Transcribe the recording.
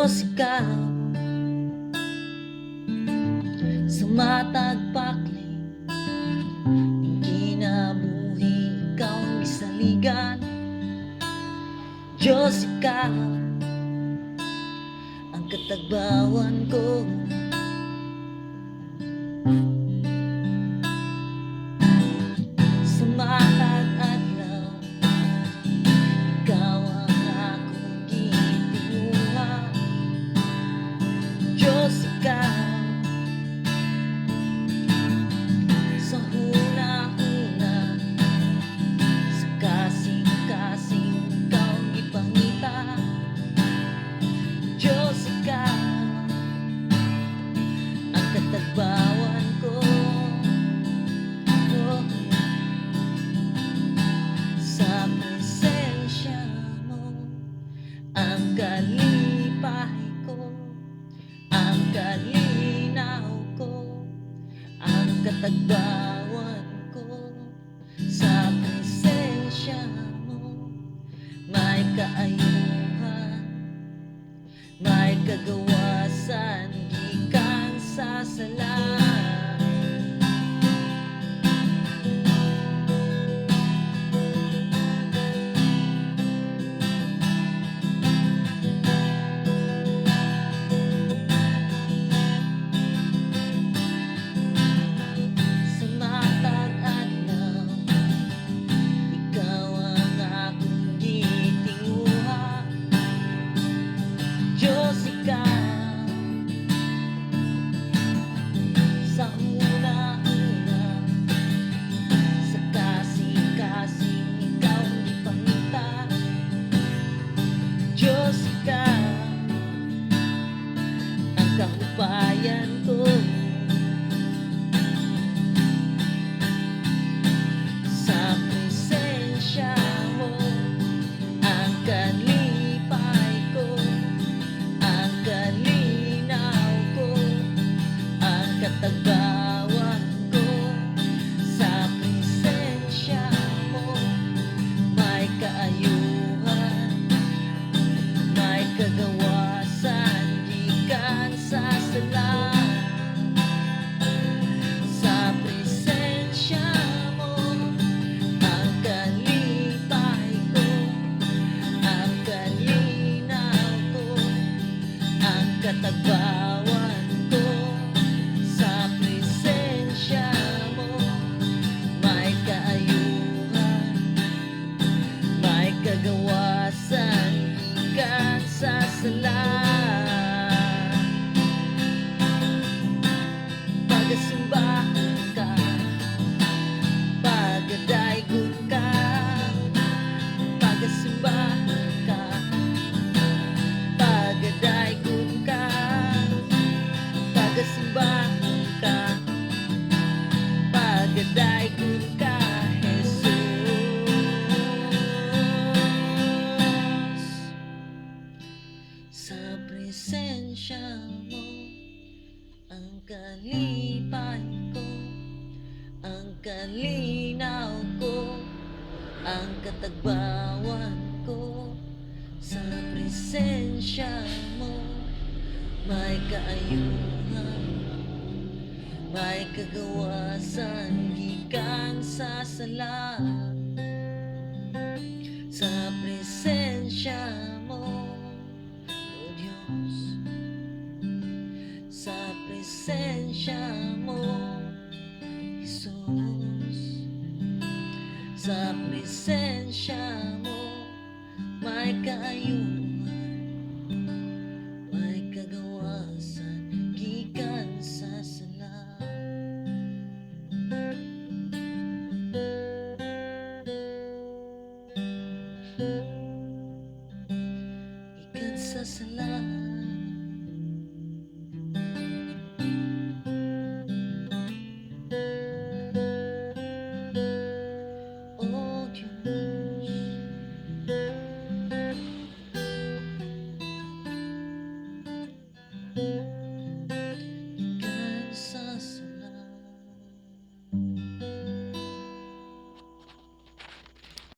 Diyos, ikaw sa matagpakli ng kinabuhi, ikaw ang isaligan. Diyos, ikaw ang katagbawan ko. Sa matag adlaw, ikaw ang akong gitinuha. Diyos, ikaw sa huna-huna, sa kasing-kasing ikaw ang ipangita. Diyos, ikaw ang katagbawan ko. Sa presensya mo ang kalipahay ko, ang kalinaw ko, ang katagbawan ko. Sa presensya mo may kaayuhan, may kagawasan gikan sa sala. Diyos, ikaw sa una-una, sa kasing-kasing ikaw ang ipangita. Diyos, ikaw ang kahupayan ko. Sa presensya mo ang kalipay ko, ang kalinaw ko, ang katagbawan ko. Sa presensya mo may kaayuhan, may kagawasan gikan sa sala. Sa presensya mo ang kalipay ko, ang kalinaw ko, ang katagbawan ko. Sa presensya mo may kaayuhan, may kagawasan gikan sa sala. Pagasimbahan ka, pagadaygon ka, pagasimbahan ka, pagadaygon ka, pagasimbahan ka, pagadaygon ka, Jesus. Sa presensya mo ang kalipay ko, ang kalinaw ko, ang katagbawan ko. Sa presensya mo may kaayuhan, may kagawasan gikan sa sala. Sa presensya mo, O Diyos, sa presensya mo, Jesus, sa presensya